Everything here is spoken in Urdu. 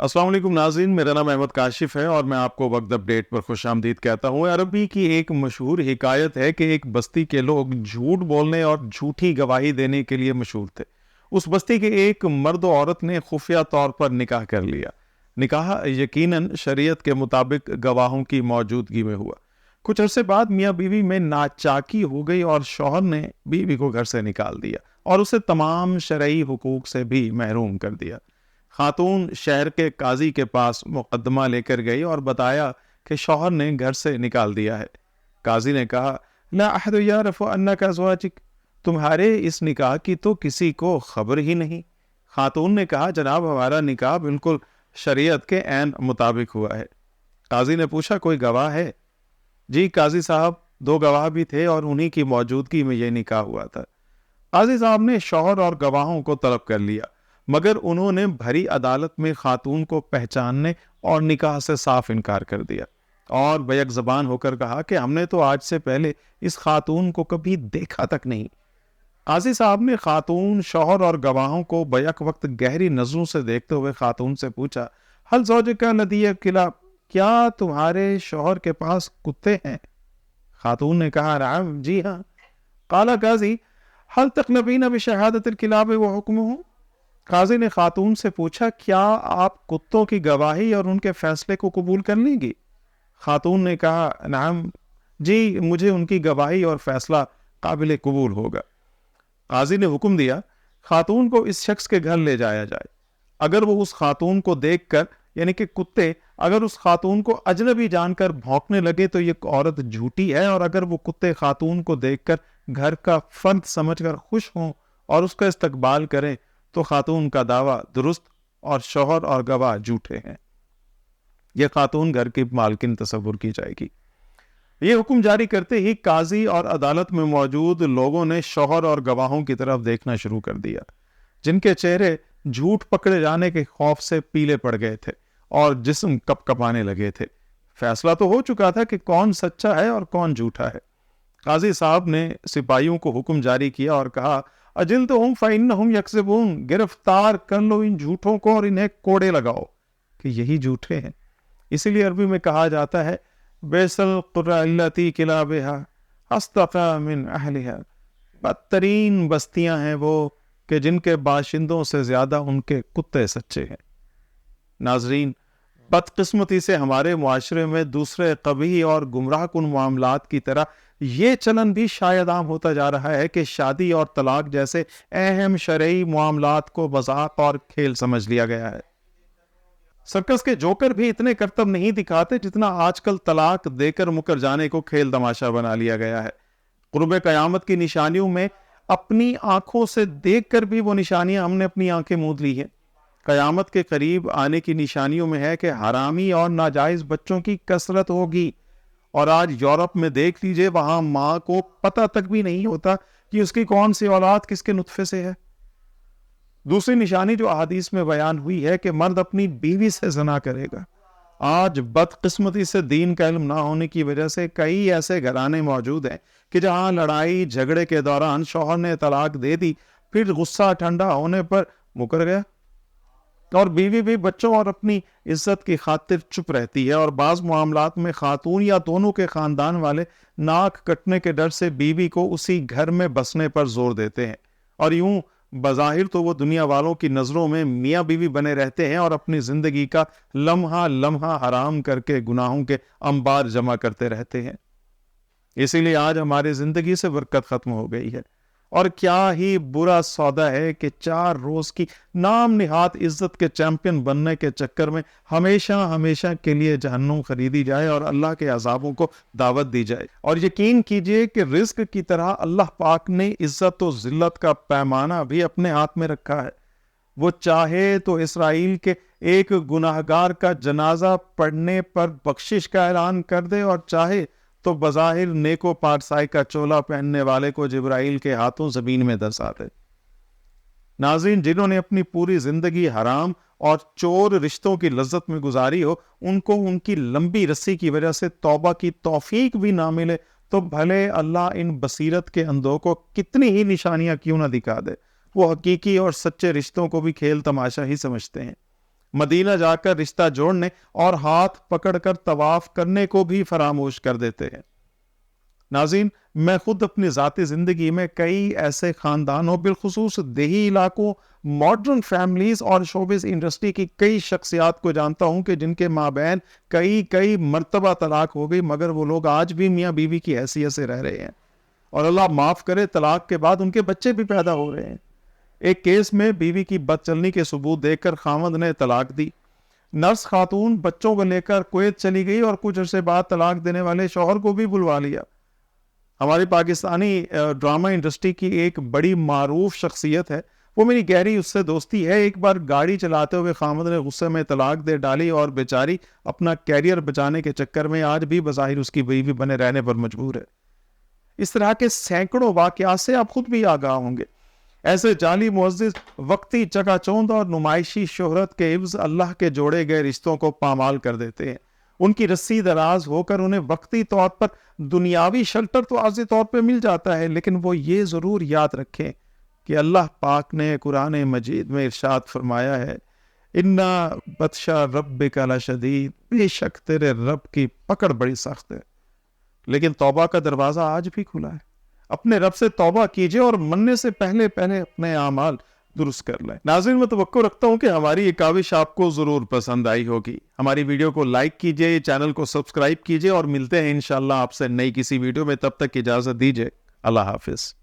السلام علیکم ناظرین، میرا نام احمد کاشف ہے اور میں آپ کو وقت اپڈیٹ پر خوش آمدید کہتا ہوں۔ عربی کی ایک مشہور حکایت ہے کہ ایک بستی کے لوگ جھوٹ بولنے اور جھوٹی گواہی دینے کے لیے مشہور تھے۔ اس بستی کے ایک مرد و عورت نے خفیہ طور پر نکاح کر لیا۔ نکاح یقیناً شریعت کے مطابق گواہوں کی موجودگی میں ہوا۔ کچھ عرصے بعد میاں بیوی میں ناچاکی ہو گئی اور شوہر نے بیوی کو گھر سے نکال دیا اور اسے تمام شرعی حقوق سے بھی محروم کر دیا۔ خاتون شہر کے قاضی کے پاس مقدمہ لے کر گئی اور بتایا کہ شوہر نے گھر سے نکال دیا ہے۔ قاضی نے کہا، لا احد یعرف انک ازواجک، تمہارے اس نکاح کی تو کسی کو خبر ہی نہیں۔ خاتون نے کہا، جناب ہمارا نکاح بالکل شریعت کے عین مطابق ہوا ہے۔ قاضی نے پوچھا، کوئی گواہ ہے؟ جی قاضی صاحب، 2 گواہ بھی تھے اور انہی کی موجودگی میں یہ نکاح ہوا تھا۔ قاضی صاحب نے شوہر اور گواہوں کو طلب کر لیا، مگر انہوں نے بھری عدالت میں خاتون کو پہچاننے اور نکاح سے صاف انکار کر دیا اور بیک زبان ہو کر کہا کہ ہم نے تو آج سے پہلے اس خاتون کو کبھی دیکھا تک نہیں۔ قاضی صاحب نے خاتون، شوہر اور گواہوں کو بیک وقت گہری نظروں سے دیکھتے ہوئے خاتون سے پوچھا، حل زوجک لدی کلاب، کیا تمہارے شوہر کے پاس کتے ہیں؟ خاتون نے کہا، نعم، جی ہاں۔ قال قاضی، حل تقنبین بشہادت الکلاب وحکمہ، قاضی نے خاتون سے پوچھا، کیا آپ کتوں کی گواہی اور ان کے فیصلے کو قبول کر لیں گی؟ خاتون نے کہا، نعم، جی مجھے ان کی گواہی اور فیصلہ قابل قبول ہوگا۔ قاضی نے حکم دیا، خاتون کو اس شخص کے گھر لے جایا جائے۔ اگر وہ اس خاتون کو دیکھ کر، یعنی کہ کتے اگر اس خاتون کو اجنبی جان کر بھونکنے لگے تو یہ عورت جھوٹی ہے، اور اگر وہ کتے خاتون کو دیکھ کر گھر کا فرد سمجھ کر خوش ہوں اور اس کا استقبال کریں تو خاتون کا دعویٰ درست اور شوہر اور گواہ جھوٹے ہیں۔ یہ خاتون گھر کی مالکن تصور کی جائے گی۔ یہ حکم جاری کرتے ہی قاضی اور عدالت میں موجود لوگوں نے شوہر اور گواہوں کی طرف دیکھنا شروع کر دیا، جن کے چہرے جھوٹ پکڑے جانے کے خوف سے پیلے پڑ گئے تھے اور جسم کپ کپانے لگے تھے۔ فیصلہ تو ہو چکا تھا کہ کون سچا ہے اور کون جھوٹا ہے۔ قاضی صاحب نے سپاہیوں کو حکم جاری کیا اور کہا، اجلدہم فإنہم یکذبون، گرفتار کر لو ان جھوٹوں کو اور انہیں کوڑے لگاؤ کہ یہی جھوٹے ہیں۔ اسی لیے عربی میں کہا جاتا ہے، بیس القرى التي کلابها اصطفى من اہلها، بدترین بستیاں ہیں وہ کہ جن کے باشندوں سے زیادہ ان کے کتے سچے ہیں۔ ناظرین، بدقسمتی سے ہمارے معاشرے میں دوسرے قبیح اور گمراہ کن معاملات کی طرح یہ چلن بھی شاید عام ہوتا جا رہا ہے کہ شادی اور طلاق جیسے اہم شرعی معاملات کو مذاق اور کھیل سمجھ لیا گیا ہے۔ سرکس کے جوکر بھی اتنے کرتب نہیں دکھاتے جتنا آج کل طلاق دے کر مکر جانے کو کھیل تماشا بنا لیا گیا ہے۔ قرب قیامت کی نشانیوں میں اپنی آنکھوں سے دیکھ کر بھی وہ نشانیاں ہم نے اپنی آنکھیں موند لی ہیں۔ قیامت کے قریب آنے کی نشانیوں میں ہے کہ حرامی اور ناجائز بچوں کی کثرت ہوگی، اور آج یورپ میں دیکھ لیجئے، وہاں ماں کو پتہ تک بھی نہیں ہوتا کہ اس کی کون سی اولاد کس کے نطفے سے ہے۔ دوسری نشانی جو احادیث میں بیان ہوئی ہے کہ مرد اپنی بیوی سے زنا کرے گا۔ آج بدقسمتی سے دین کا علم نہ ہونے کی وجہ سے کئی ایسے گھرانے موجود ہیں کہ جہاں لڑائی جھگڑے کے دوران شوہر نے طلاق دے دی، پھر غصہ ٹھنڈا ہونے پر مکر گیا، اور بیوی بھی بچوں اور اپنی عزت کی خاطر چپ رہتی ہے، اور بعض معاملات میں خاتون یا دونوں کے خاندان والے ناک کٹنے کے ڈر سے بیوی کو اسی گھر میں بسنے پر زور دیتے ہیں، اور یوں بظاہر تو وہ دنیا والوں کی نظروں میں میاں بیوی بنے رہتے ہیں اور اپنی زندگی کا لمحہ لمحہ حرام کر کے گناہوں کے انبار جمع کرتے رہتے ہیں۔ اسی لیے آج ہماری زندگی سے برکت ختم ہو گئی ہے، اور کیا ہی برا سودا ہے کہ 4 روز کی نام نہاد عزت کے چیمپئن بننے کے چکر میں ہمیشہ ہمیشہ کے لیے جہنم خریدی جائے اور اللہ کے عذابوں کو دعوت دی جائے۔ اور یقین کیجئے کہ رزق کی طرح اللہ پاک نے عزت و ذلت کا پیمانہ بھی اپنے ہاتھ میں رکھا ہے۔ وہ چاہے تو اسرائیل کے ایک گناہگار کا جنازہ پڑھنے پر بخشش کا اعلان کر دے، اور چاہے تو بظاہر نیکو پارسائی کا چولا پہننے والے کو جبرائیل کے ہاتھوں زمین میں دسا دے۔ ناظرین، جنہوں نے اپنی پوری زندگی حرام اور چور رشتوں کی لذت میں گزاری ہو، ان کو ان کی لمبی رسی کی وجہ سے توبہ کی توفیق بھی نہ ملے تو بھلے اللہ ان بصیرت کے اندھوں کو کتنی ہی نشانیاں کیوں نہ دکھا دے، وہ حقیقی اور سچے رشتوں کو بھی کھیل تماشا ہی سمجھتے ہیں۔ مدینہ جا کر رشتہ جوڑنے اور ہاتھ پکڑ کر طواف کرنے کو بھی فراموش کر دیتے ہیں۔ ناظرین، میں خود اپنی ذاتی زندگی میں کئی ایسے خاندانوں، بالخصوص دیہی علاقوں، ماڈرن فیملیز اور شوبز انڈسٹری کی کئی شخصیات کو جانتا ہوں کہ جن کے مابین کئی مرتبہ طلاق ہو گئی، مگر وہ لوگ آج بھی میاں بیوی کی حیثیت سے رہ رہے ہیں، اور اللہ معاف کرے طلاق کے بعد ان کے بچے بھی پیدا ہو رہے ہیں۔ ایک کیس میں بیوی کی بد چلنی کے ثبوت دیکھ کر خاوند نے طلاق دی۔ نرس خاتون بچوں کو لے کر کویت چلی گئی اور کچھ عرصے بعد طلاق دینے والے شوہر کو بھی بلوا لیا۔ ہماری پاکستانی ڈرامہ انڈسٹری کی ایک بڑی معروف شخصیت ہے، وہ میری گہری اس سے دوستی ہے۔ ایک بار گاڑی چلاتے ہوئے خامد نے غصے میں طلاق دے ڈالی اور بیچاری اپنا کیریئر بچانے کے چکر میں آج بھی بظاہر اس کی بیوی بنے رہنے پر مجبور ہے۔ اس طرح کے سینکڑوں واقعات سے آپ خود بھی آگاہ ہوں گے۔ ایسے جعلی معزز وقتی چکا چوند اور نمائشی شہرت کے عوض اللہ کے جوڑے گئے رشتوں کو پامال کر دیتے ہیں۔ ان کی رسی دراز ہو کر انہیں وقتی طور پر دنیاوی شلٹر تو عارضی طور پہ مل جاتا ہے، لیکن وہ یہ ضرور یاد رکھیں کہ اللہ پاک نے قرآن مجید میں ارشاد فرمایا ہے، اِنَّ بَطْشَ رَبِّكَ لَشَدِيدٌ، بے شک تیرے رب کی پکڑ بڑی سخت ہے۔ لیکن توبہ کا دروازہ آج بھی کھلا ہے۔ اپنے رب سے توبہ کیجئے اور مرنے سے پہلے اپنے اعمال درست کر لیں۔ ناظرین، میں توقع رکھتا ہوں کہ ہماری یہ کاوش آپ کو ضرور پسند آئی ہوگی۔ ہماری ویڈیو کو لائک کیجئے، چینل کو سبسکرائب کیجئے، اور ملتے ہیں انشاءاللہ آپ سے نئی کسی ویڈیو میں۔ تب تک اجازت دیجئے، اللہ حافظ۔